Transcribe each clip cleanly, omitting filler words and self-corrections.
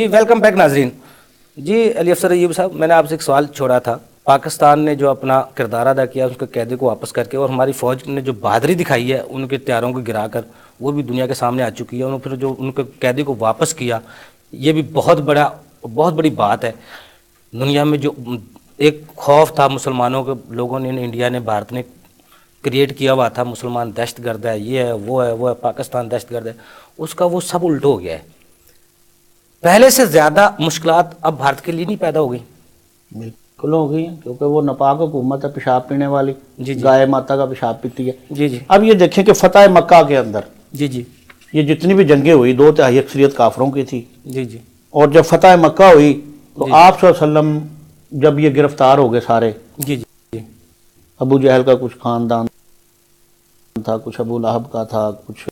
جی welcome back ناظرین. جی علی افسر ایوب صاحب، میں نے آپ سے ایک سوال چھوڑا تھا. پاکستان نے جو اپنا کردار ادا کیا اس کے قیدی کو واپس کر کے، اور ہماری فوج نے جو بہادری دکھائی ہے ان کے ہتھیاروں کو گرا کر، وہ بھی دنیا کے سامنے آ چکی ہے. اور پھر جو ان کے قیدی کو واپس کیا، یہ بھی بہت بڑی بات ہے. دنیا میں جو ایک خوف تھا مسلمانوں کے، لوگوں نے، انڈیا نے، بھارت نے کریٹ کیا ہوا تھا، مسلمان دہشت گرد ہے، یہ ہے وہ ہے پاکستان دہشت گرد ہے، اس کا وہ سب الٹ ہو گیا ہے. پہلے سے زیادہ مشکلات اب بھارت کے لیے نہیں پیدا ہو گئی؟ بالکل ہو گئی ہیں، کیونکہ وہ ناپاک حکومت ہے، پیشاب پینے والی. جی جی گائے ماتا کا پیشاب پیتی ہے. جی جی اب یہ دیکھیں کہ فتح مکہ کے اندر جی جی یہ جتنی بھی جنگیں ہوئی، 2/3 اکثریت کافروں کی تھی. جی جی اور جب فتح مکہ ہوئی تو جی آپ صلی اللہ علیہ وسلم جب یہ گرفتار ہو گئے سارے، جی جی ابو جہل کا کچھ خاندان تھا، کچھ ابو لہب کا تھا، کچھ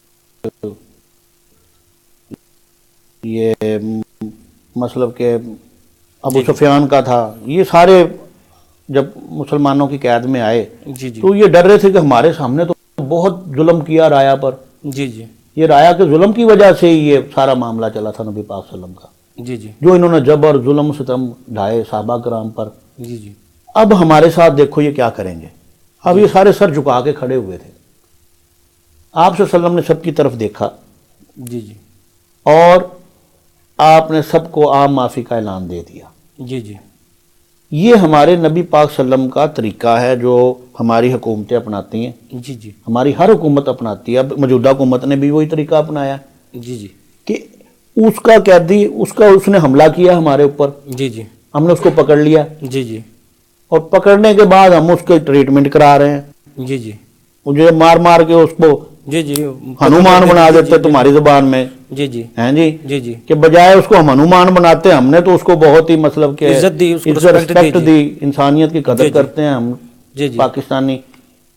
یہ مطلب کہ ابو سفیان کا تھا، یہ سارے جب مسلمانوں کی قید میں آئے جی جی تو یہ ڈر رہے تھے کہ ہمارے سامنے تو بہت ظلم کیا رایا پر. جی جی یہ رایا کے ظلم کی وجہ سے ہی یہ سارا معاملہ چلا تھا نبی پاک صلی اللہ علیہ وسلم کا، جی جی جو انہوں نے جبر ظلم ستم ڈھائے صحابہ کرام پر. جی جی اب ہمارے ساتھ دیکھو یہ کیا کریں گے. اب یہ سارے سر جھکا کے کھڑے ہوئے تھے. آپ صلی اللہ علیہ وسلم نے سب کی طرف دیکھا جی جی اور آپ نے سب کو عام معافی کا اعلان دے دیا. جی جی یہ ہمارے نبی پاک صلی اللہ علیہ وسلم کا طریقہ ہے جو ہماری حکومتیں اپناتی ہیں. جی جی ہماری ہر حکومت اپناتی ہے. اب موجودہ حکومت نے بھی وہی طریقہ اپنایا جی جی کہ اس کا قیدی اس نے حملہ کیا ہمارے اوپر، جی جی ہم نے اس کو پکڑ لیا، جی جی اور پکڑنے کے بعد ہم اس کے ٹریٹمنٹ کرا رہے ہیں. جی جی مجھے مار مار کے اس کو جی جی ہنومان بنا دیتے تمہاری زبان میں. جی جی ہیں جی جی جی کہ بجائے اس کو ہم ہنومان بناتے، ہم نے تو اس کو بہت ہی مطلب کہ عزت دی، اس کو رسپیکٹ respect دی، انسانیت کی قدر کرتے ہیں ہم جی جی پاکستانی.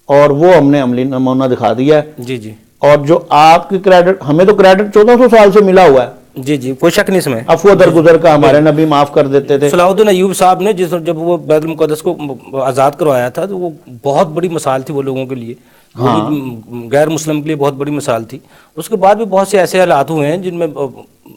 اور وہ ہم نے عملی نمونہ دکھا دیا ہے. جی جی اور جو آپ کی کریڈٹ، ہمیں تو کریڈٹ 1400 سال سے ملا ہوا ہے. جی جی کوئی شک نہیں اس میں. عفو درگزر کا ہمارے نبی معاف کر دیتے تھے. صلاح الدین ایوب صاحب نے جب وہ بیت المقدس کو آزاد کروایا تھا تو وہ بہت بڑی مثال تھی وہ لوگوں کے لیے، وہ بھی غیر مسلم کے لیے بہت بڑی مثال تھی. اس کے بعد بھی بہت سے ایسے حالات ہوئے ہیں جن میں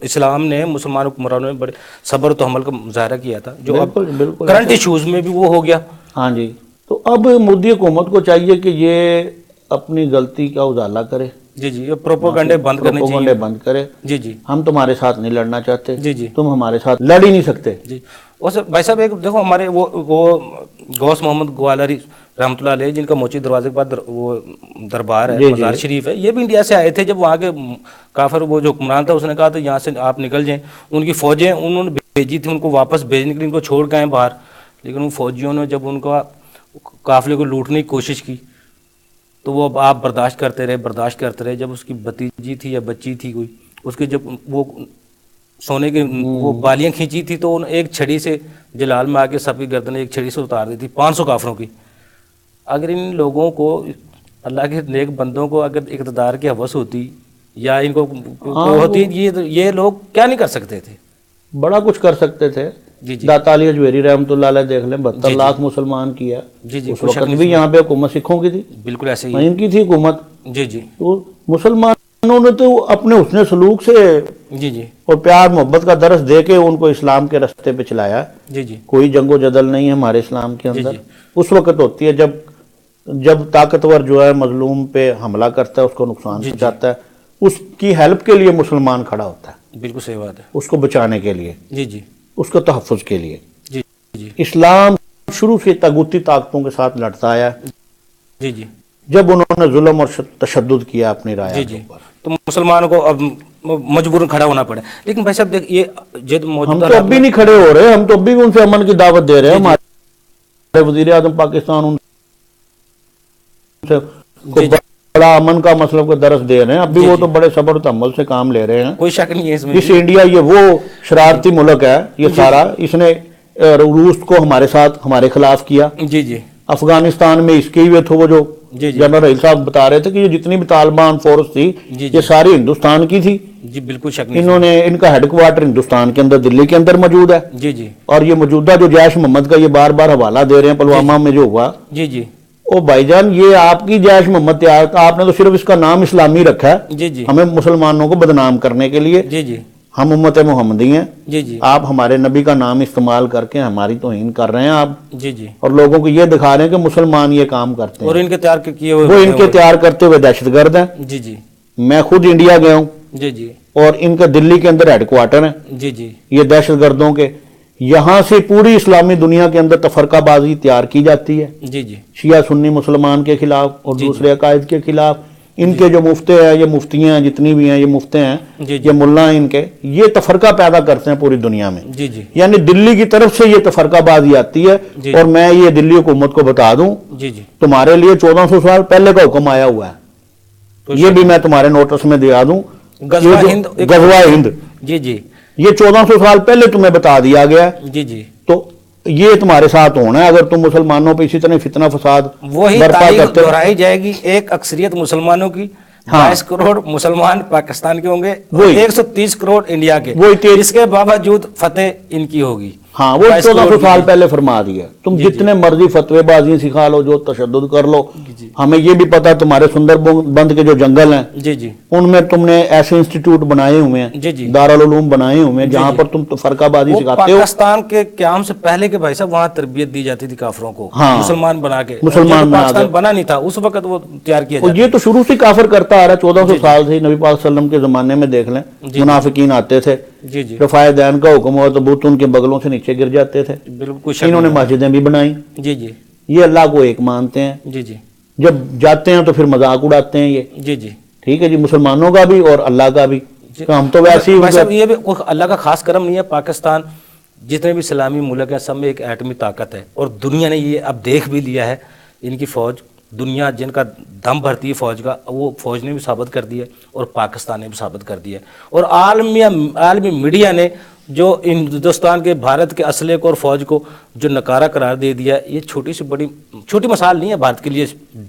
اسلام نے، مسلمان حکمرانوں نے بڑے صبر و تحمل کا مظاہرہ کیا تھا، جو اب بالکل کرنٹ ایشوز میں بھی وہ ہو گیا. ہاں جی. تو اب مودی حکومت کو چاہیے کہ یہ اپنی غلطی کا ازالہ کرے. جی جی یہ پروپیگنڈے بند کرنے چاہیے. پروپیگنڈے بند کرے. جی جی ہم تمہارے ساتھ نہیں لڑنا چاہتے. جی جی تم ہمارے ساتھ لڑ ہی نہیں سکتے. جی. اور سر بھائی صاحب ایک دیکھو، ہمارے وہ غوث محمد گوالری رحمۃ اللہ علیہ، جن کا موچی دروازے کے بعد وہ دربار ہے، مزار شریف ہے، یہ بھی انڈیا سے آئے تھے. جب وہاں کے کافر وہ جو حکمران تھا اس نے کہا تو یہاں سے آپ نکل جائیں، ان کی فوجیں انہوں نے بھیجی تھی ان کو واپس بھیجنے کے لیے، ان کو چھوڑ کے آئے باہر. لیکن ان فوجیوں نے جب ان کا قافلے کو لوٹنے کی کوشش کی تو وہ آپ برداشت کرتے رہے. جب اس کی بھتیجی تھی یا بچی تھی کوئی، اس کے جب وہ سونے کے وہ بالیاں کھینچی تھی تو ایک چھڑی سے جلال میں آ کے سب کی گردنیں ایک چھڑی سے اتار دی تھی 500 کافروں کی. اگر ان لوگوں کو، اللہ کے نیک بندوں کو اگر اقتدار کی ہوس ہوتی یا ان کو ہوتی، یہ لوگ کیا نہیں کر سکتے تھے؟ بڑا کچھ کر سکتے تھے. جی جی داتا علی اجمیری رحمۃ اللہ علیہ دیکھ لیں، 72 لاکھ مسلمان کیا. جی جی اس وقت بھی یہاں پہ حکومت سکھوں کی تھی، بالکل ایسے ہی. ان کی تھی حکومت. جی جی تو مسلمانوں نے تو اپنے حسن سلوک سے جی جی اور پیار محبت کا درس دے کے ان کو اسلام کے راستے پہ چلایا. جی جی کوئی جنگ و جدل نہیں ہے ہمارے اسلام کے اندر. اس وقت ہوتی ہے جب طاقتور جو ہے مظلوم پہ حملہ کرتا ہے، اس کو نقصان پہنچاتا ہے، اس کی ہیلپ کے لیے مسلمان کھڑا ہوتا ہے. بالکل صحیح بات ہے. اس کو بچانے کے لیے، جی جی اس کو تحفظ کے لیے. جی جی اسلام شروع سے طاغوتی طاقتوں کے ساتھ لڑتا آیا. جی جی جب انہوں نے ظلم اور تشدد کیا اپنی رائے جی جی تو مسلمانوں کو اب مجبوراً کھڑا ہونا پڑے. لیکن بھائی صاحب دیکھ، یہ جد ہم موجودہ تو اب بھی نہیں کھڑے ہو رہے، ہم تو اب بھی ان سے امن کی دعوت دے رہے ہیں. ہمارے وزیر اعظم پاکستان ان سے بڑا امن کا مسئلہ کو درس دے رہے ہیں. اب بھی وہ تو بڑے صبر و تحمل سے کام لے رہے ہیں. کوئی شک نہیں ہے اس میں. اس انڈیا یہ وہ شرارتی ملک ہے یہ سارا، اس نے روس کو ہمارے ساتھ ہمارے خلاف کیا. جی جی افغانستان میں اس کے ہوئے تھے، وہ جو جنرل رئیس صاحب بتا رہے تھے کہ یہ جتنی بھی طالبان فورس تھی یہ ساری ہندوستان کی تھی. جی بالکل شک نہیں. انہوں نے، ان کا ہیڈ کوارٹر ہندوستان کے اندر دلی کے اندر موجود ہے. جی جی اور یہ موجودہ جو جیش محمد کا یہ بار بار حوالہ دے رہے ہیں پلوامہ میں جو ہوا، جی جی او بھائی جان یہ آپ کی جیش محمد تیار، آپ نے تو صرف اس کا نام اسلامی رکھا ہے جی جی ہمیں مسلمانوں کو بدنام کرنے کے لیے. جی جی ہم امت محمدی ہیں، جی جی آپ ہمارے نبی کا نام استعمال کر کے ہماری توہین کر رہے ہیں آپ، جی جی، اور لوگوں کو یہ دکھا رہے ہیں کہ مسلمان یہ کام کرتے اور ہیں، ان کے تیار کیے ہوئے وہ ان کے تیار کرتے ہوئے دہشت گرد ہیں۔ جی جی میں خود انڈیا گیا ہوں، جی جی اور ان کا دلی کے اندر ہیڈ کوارٹر ہیں جی جی یہ دہشت گردوں کے، یہاں سے پوری اسلامی دنیا کے اندر تفرقہ بازی تیار کی جاتی ہے، جی جی شیعہ سنی مسلمان کے خلاف اور جی دوسرے عقائد کے خلاف۔ ان کے جو مفتی ہیں، یہ مفتیاں ہیں جتنی بھی ہیں، یہ مفتی ہیں، جی جی یہ ملا ہیں ان کے، یہ تفرقہ پیدا کرتے ہیں پوری دنیا میں۔ جی جی یعنی دلی کی طرف سے یہ تفرقہ بازی آتی ہے، جی اور میں یہ دلی حکومت کو بتا دوں، جی جی، تمہارے لیے 1400 سال پہلے کا حکم آیا ہوا ہے، کوئی یہ شک بھی نہیں۔ میں تمہارے نوٹس میں دیا دوں، غزوہ یہ جو ہند ایک- غزوہ ہند، جی جی یہ 1400 سال پہلے تمہیں بتا دیا گیا ہے، جی جی، تو یہ تمہارے ساتھ ہونا ہے اگر تم مسلمانوں پہ اسی طرح فتنہ فساد وہی برپا تاریخ کرتے ہو۔ دہرائی جائے گی، ایک اکثریت مسلمانوں کی، ہاں 22 کروڑ مسلمان پاکستان کے ہوں گے اور وہی 130 کروڑ انڈیا کے، وہی تیز، اس کے باوجود فتح ان کی ہوگی۔ ہاں وہ 22 1400 کروڑ کی سال تھی۔ پہلے فرما دیا، تم جی جی جتنے مرضی فتوے بازی سکھا لو، جو تشدد کر لو، جی ہمیں یہ بھی پتا تمہارے سندر بند کے جو جنگل ہیں جی جی ان میں تم نے ایسے انسٹیٹیوٹ بنائے ہوئے ہیں، جی جی دارالعلوم بنائے ہوئے ہیں جی جہاں جی، پر تم فرقہ بازی وہ سکھاتے ہو۔ پاکستان کے قیام سے پہلے کے بھائی صاحب وہاں تربیت دی جاتی تھی کافروں کو، ہاں مسلمان بنا کے، اور مسلمان جب بنا پاکستان کے، بنا نہیں تھا اس وقت وہ تیار کیا اور جاتا یہ تھا۔ تو شروع سے کافر کرتا آ رہا ہے، 1400 جی جی سال سے نبی پاک صلی اللہ علیہ وسلم کے زمانے میں دیکھ لیں، جی جی منافقین آتے تھے، جی جی، رفاع دین کا حکم ہوا تو بت ان کے بغلوں سے نیچے گر جاتے تھے، بالکل کوئی شک انہوں نے نہیں ہے۔ مسجدیں بھی بنائیں، جی جی یہ اللہ کو ایک مانتے ہیں، جی جی جب جاتے ہیں تو پھر مذاق اڑاتے ہیں یہ، جی جی ٹھیک ہے جی، مسلمانوں کا بھی اور اللہ کا بھی، جی، کہ ہم تو ویسے ہی ان بھائی کے، صاحب یہ بھی کوئی اللہ کا خاص کرم نہیں ہے، پاکستان جتنے بھی اسلامی ملک ہیں سب میں ایک ایٹمی طاقت ہے، اور دنیا نے یہ اب دیکھ بھی لیا ہے، ان کی فوج، دنیا جن کا دم بھرتی ہے فوج کا، وہ فوج نے بھی ثابت کر دیا ہے اور پاکستان نے بھی ثابت کر دیا ہے، اور عالمی میڈیا نے جو ہندوستان کے بھارت کے اسلحے کو اور فوج کو جو نکارہ قرار دے دیا ہے، یہ چھوٹی سی بڑی چھوٹی مثال نہیں ہے بھارت کے لیے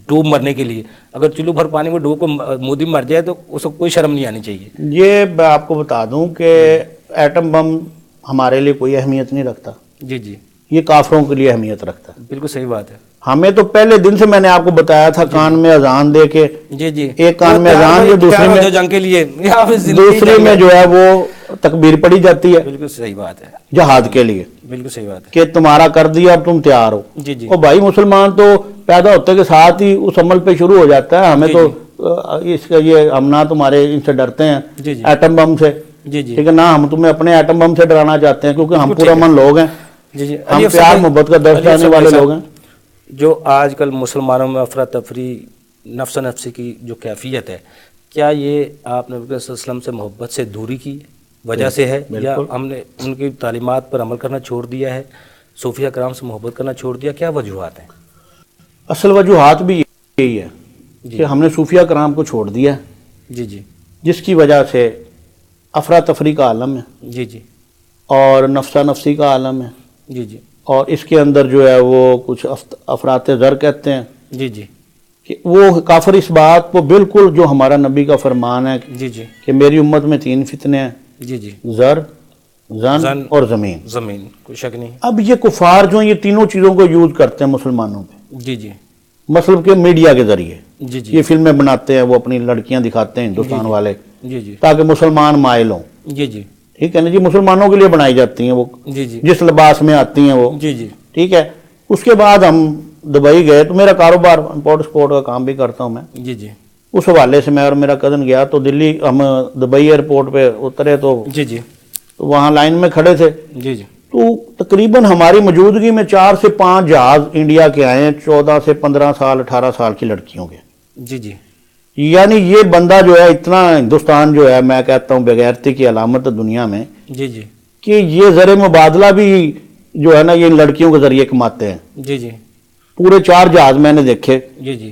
ڈوب مرنے کے لیے، اگر چلو بھر پانی میں ڈوب کو مودی مر جائے تو اس کو کوئی شرم نہیں آنی چاہیے۔ یہ میں آپ کو بتا دوں کہ ایٹم بم ہمارے لیے کوئی اہمیت نہیں رکھتا، جی جی، یہ کافروں کے لیے اہمیت رکھتا ہے۔ بالکل صحیح بات ہے۔ ہمیں تو پہلے دن سے میں نے آپ کو بتایا تھا، کان میں اذان دے کے، جی جی، ایک کان میں اذان جو دوسرے میں، جنگ کے لیے، یہاں پہ زندگی دوسرے جنگ میں ہے۔ جو ہے وہ تکبیر پڑھی جاتی ہے بالکل صحیح بات ہے، جہاد کے لیے، بالکل صحیح بات ہے۔ کہ تمہارا کر دیا اب تم تیار ہو۔ جی جی اور بھائی مسلمان تو پیدا ہوتے کے ساتھ ہی اس عمل پہ شروع ہو جاتا ہے، ہمیں جی تو اس کا یہ، ہم نہ تمہارے ان سے ڈرتے ہیں جی جی ایٹم بم سے، جی جی، ٹھیک ہے، نہ ہم تمہیں اپنے ایٹم بم سے ڈرانا چاہتے ہیں، کیونکہ ہم بالکل ٹھیک ہے۔ پرامن لوگ ہیں، جی جی، ہم پیار محبت کا درس دینے والے لوگ ہیں۔ جو آج کل مسلمانوں میں افراتفری، نفس نفسی کی جو کیفیت ہے، کیا یہ آپ نے نبی صلی اللہ علیہ وسلم سے محبت سے دوری کی وجہ سے ہے، یا ہم نے ان کی تعلیمات پر عمل کرنا چھوڑ دیا ہے، صوفیہ کرام سے محبت کرنا چھوڑ دیا، کیا وجوہات ہیں؟ اصل وجوہات بھی یہی ہے جی کہ ہم نے صوفیہ کرام کو چھوڑ دیا ہے، جی جی جس کی وجہ سے افراتفری کا عالم ہے، جی جی اور نفسا نفسی کا عالم ہے، جی جی اور اس کے اندر جو ہے وہ کچھ افراط زر کہتے ہیں، جی جی کہ وہ کافر اس بات کو بالکل جو ہمارا نبی کا فرمان ہے جی جی کہ میری امت میں 3 فتنے ہیں، جی جی، زر، زن اور زمین۔ زمین، کوئی شک نہیں۔ اب یہ کفار جو ہیں یہ تینوں چیزوں کو یوز کرتے ہیں مسلمانوں پہ، جی جی مثلا کہ میڈیا کے ذریعے جی جی یہ فلمیں بناتے ہیں، وہ اپنی لڑکیاں دکھاتے ہیں ہندوستان والے، جی جی تاکہ مسلمان مائل ہوں، جی جی ٹھیک ہے نا جی، مسلمانوں کے لیے بنائی جاتی ہیں وہ، جی جی جس لباس میں آتی ہیں وہ، جی جی ٹھیک ہے۔ اس کے بعد ہم دبئی گئے، تو میرا کاروبار امپورٹ ایکسپورٹ کا کام بھی کرتا ہوں میں، جی جی اس حوالے سے میں اور میرا کزن گیا تو دلی، ہم دبئی ایئرپورٹ پہ اترے تو جی جی وہاں لائن میں کھڑے تھے، جی جی تو تقریباً ہماری موجودگی میں 4 سے 5 جہاز انڈیا کے آئے ہیں، 14 سے 15 سال 18 سال کی لڑکیوں کے، جی جی یعنی یہ بندہ جو ہے اتنا، ہندوستان جو ہے میں کہتا ہوں بغیرتی کی علامت ہے دنیا میں، جی جی کہ یہ زر مبادلہ بھی جو ہے نا یہ لڑکیوں کے ذریعے کماتے ہیں۔ جی جی پورے 4 جہاز میں نے دیکھے، جی جی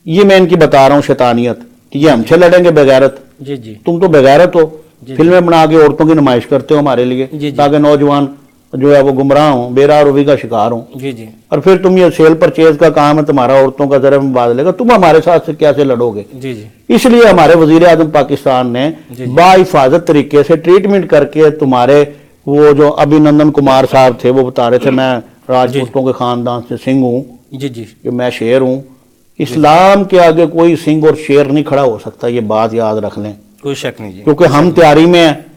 یہ میں ان کی بتا رہا ہوں شیطانیت، کہ یہ ہم سے لڑیں گے بغیرت، جی جی تم تو بغیرت ہو، جی فلمیں بنا کے عورتوں کی نمائش کرتے ہو ہمارے لیے، جی جی تاکہ نوجوان جو ہے وہ گمراہ ہوں، بے راہ روی کا شکار ہوں، جی جی اور پھر تم یہ سیل پرچیز کا کام ہے تمہارا عورتوں کا زر مبادلے کا، تم ہمارے ساتھ سے کیسے لڑو گے؟ جی جی اس لیے ہمارے وزیر اعظم پاکستان نے جی جی باحفاظت طریقے سے ٹریٹمنٹ کر کے تمہارے وہ جو ابھینندن کمار صاحب تھے، وہ بتا رہے تھے میں راجپوتوں کے خاندان سے سنگھ ہوں، جی جی کہ میں شیر ہوں، اسلام کے آگے کوئی سنگھ اور شیر نہیں کھڑا ہو سکتا، یہ بات یاد رکھ لیں، کوئی شک نہیں جی، کیونکہ ہم تیاری میں ہیں،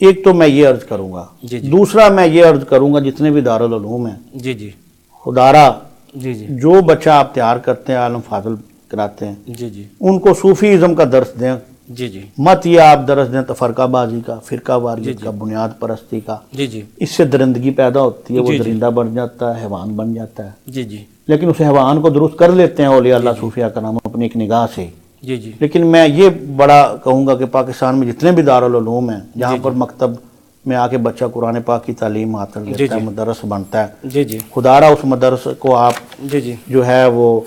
ایک تو میں یہ عرض کروں گا، جی جی دوسرا میں یہ عرض کروں گا جتنے بھی دارالعلوم ہیں، جی جی خدارا جی جی جو بچہ آپ تیار کرتے ہیں عالم فاضل کراتے ہیں، جی جی ان کو صوفی ازم کا درس دیں، جی جی مت یہ آپ درس دیں تفرقہ بازی کا، فرقہ واریت کا، بنیاد پرستی کا. جی جی اس سے درندگی پیدا ہوتی ہے، وہ جی جی درندہ بن جاتا ہے، حیوان بن جاتا ہے. جی جی لیکن اس حیوان کو درست کر لیتے ہیں اولیاء اللہ صوفیاء کرام اپنی ایک نگاہ سے. جی جی لیکن میں یہ بڑا کہوں گا کہ پاکستان میں جتنے بھی دارالعلوم ہیں جہاں پر مکتب میں آ کے بچہ قرآن پاک کی تعلیم حاصل کرتا ہے، مدرس بنتا ہے، جی جی خدارا اس مدرس کو آپ جی جی جو ہے وہ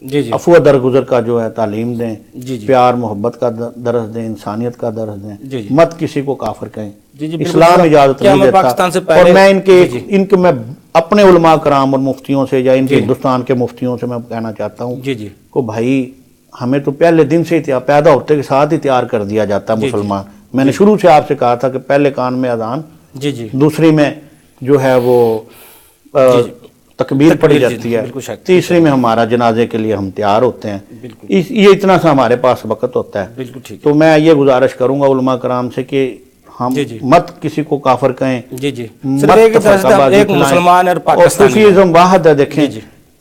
جی جی عفو درگزر کا جو ہے تعلیم دیں، جی جی پیار محبت کا درس دیں، انسانیت کا درس دیں، جی جی مت کسی کو کافر کہیں. جی جی بالکل. اسلام اجازت کیا نہیں میں دیتا. پاکستان سے اور پہلے میں جی ان کے میں اپنے علماء کرام اور مفتیوں سے یا ان کے جی ہندوستان کے مفتیوں سے میں کہنا چاہتا ہوں جی جی کہ بھائی ہمیں تو پہلے دن سے ہی پیدا ہوتے کے ساتھ ہی تیار کر دیا جاتا ہے جی جی مسلمان. میں نے شروع سے آپ سے کہا تھا کہ پہلے کان میں اذان، جی جی دوسری میں جو ہے وہ جی جی تکبیر پڑھی جی جاتی ہے، بالکل شک تیسری میں ہمارا جنازے کے لیے ہم تیار ہوتے ہیں. بالکل یہ اتنا سا ہمارے پاس وقت ہوتا ہے. بالکل ٹھیک ہے. تو میں یہ گزارش کروں گا علماء کرام سے کہ ہم جی جی مت کسی کو کافر کہیں، جی جی صرف مت ایک تفرقہ بازی ایک پھیلائیں. مسلمان اور اور پاکستانی صوفی ہے. ازم واحد ہے. دیکھیں جی جی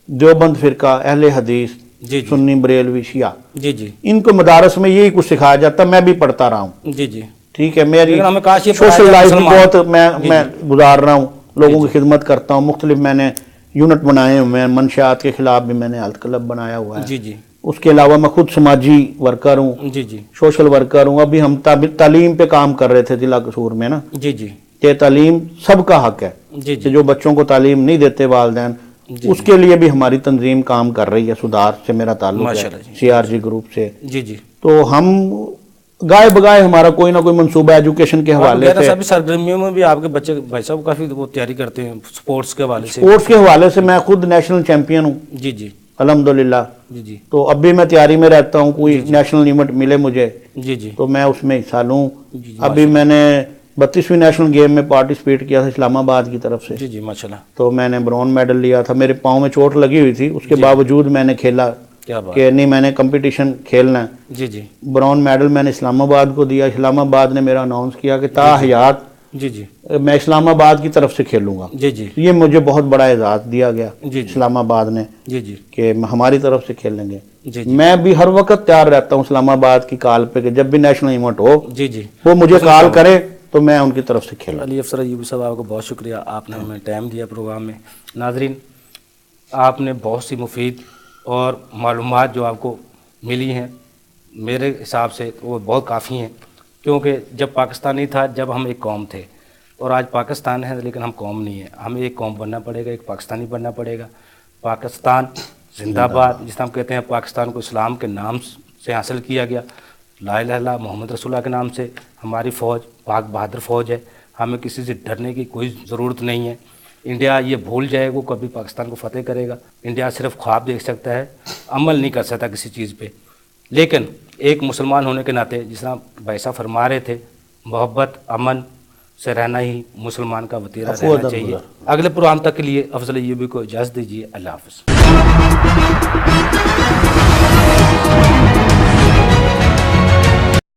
دیوبند فرقہ، اہل حدیث، جی جی سنی بریلوی شیعہ، جی جی ان کو مدارس میں یہی کچھ سکھایا جاتا ہے. میں بھی پڑھتا رہا ہوں، جی جی ٹھیک ہے. میری لیکن ہمیں کاش یہ پڑھایا سوشل جائے لائف بھی مسلمان. بہت جی میں جی گزار رہا ہوں، جی لوگوں جی کی خدمت کرتا ہوں. مختلف میں نے یونٹ بنائے ہوئے ہیں، منشیات کے خلاف بھی میں نے ہیلتھ کلب بنایا ہوا ہے. جی جی اس کے علاوہ میں خود سماجی ورکر ہوں، جی جی سوشل ورکر ہوں. ابھی ہم تعلیم پہ کام کر رہے تھے ضلع قصور میں نا، جی جی کہ تعلیم سب کا حق ہے. جی کہ جی جو بچوں کو تعلیم نہیں دیتے والدین، جی اس کے لیے بھی ہماری تنظیم کام کر رہی ہے. سدھار سے میرا تعلق ہے، ماشاء اللہ. سی آر جی گروپ سے. جی جی تو ہم گائے بگائے ہمارا کوئی نہ کوئی منصوبہ ایجوکیشن کے آپ حوالے غیر سے، صاحب سرگرمیوں میں بھی آپ کے بچے بھائی صاحب کافی وہ تیاری کرتے ہیں سپورٹس کے حوالے سے. اسپورٹس کے حوالے سے میں خود نیشنل چیمپئن ہوں جی جی الحمدللہ. جی جی تو اب بھی میں تیاری میں رہتا ہوں، کوئی جی جی نیشنل ایونٹ ملے مجھے جی جی تو میں اس میں حصہ لوں. جی ابھی میں نے 32ویں نیشنل گیم میں پارٹیسپیٹ کیا تھا اسلام آباد کی طرف سے. جی جی ماشاء اللہ. تو میں نے برون میڈل لیا تھا. میرے پاؤں میں چوٹ لگی ہوئی تھی، اس کے جی باوجود میں نے کھیلا کیا بات. کہ نہیں میں نے کمپٹیشن کھیلنا ہے. جی جی برون میڈل میں نے اسلام آباد کو دیا. اسلام آباد نے میرا اناؤنس کیا کہ جی تا جی حیات جی جی میں اسلام آباد کی طرف سے کھیلوں گا. جی جی یہ مجھے بہت بڑا اعزاز دیا گیا جی جی اسلام آباد نے جی جی کہ ہماری طرف سے کھیلیں گے. جی جی میں بھی ہر وقت تیار رہتا ہوں اسلام آباد کی کال پہ کہ جب بھی نیشنل ایونٹ ہو جی جی وہ مجھے اس میں کال شامل. کرے تو میں ان کی طرف سے کھیلوں. علی افسر ایوبی صاحب آپ کو بہت شکریہ، آپ نے ہمیں ٹائم دیا پروگرام میں. ناظرین آپ نے بہت سی مفید اور معلومات جو آپ کو ملی ہیں میرے حساب سے وہ بہت کافی ہیں، کیونکہ جب پاکستان نہیں تھا جب ہم ایک قوم تھے، اور آج پاکستان ہے لیکن ہم قوم نہیں ہیں. ہمیں ایک قوم بننا پڑے گا، ایک پاکستانی بننا پڑے گا. پاکستان زندہ باد. جس طرح ہم کہتے ہیں پاکستان کو اسلام کے نام سے حاصل کیا گیا، لا الہ الا اللہ محمد رسول اللہ کے نام سے. ہماری فوج پاک بہادر فوج ہے، ہمیں کسی سے ڈرنے کی کوئی ضرورت نہیں ہے. انڈیا یہ بھول جائے وہ کبھی پاکستان کو فتح کرے گا. انڈیا صرف خواب دیکھ سکتا ہے، عمل نہیں کر سکتا کسی چیز پہ. لیکن ایک مسلمان ہونے کے ناطے جس طرح بھائی صاحب فرما رہے تھے، محبت امن سے رہنا ہی مسلمان کا وتیرہ عفو رہنا چاہیے. درگزر. اگلے پروگرام تک کے لیے افضل ایوبی کو اجازت دیجیے. اللہ حافظ.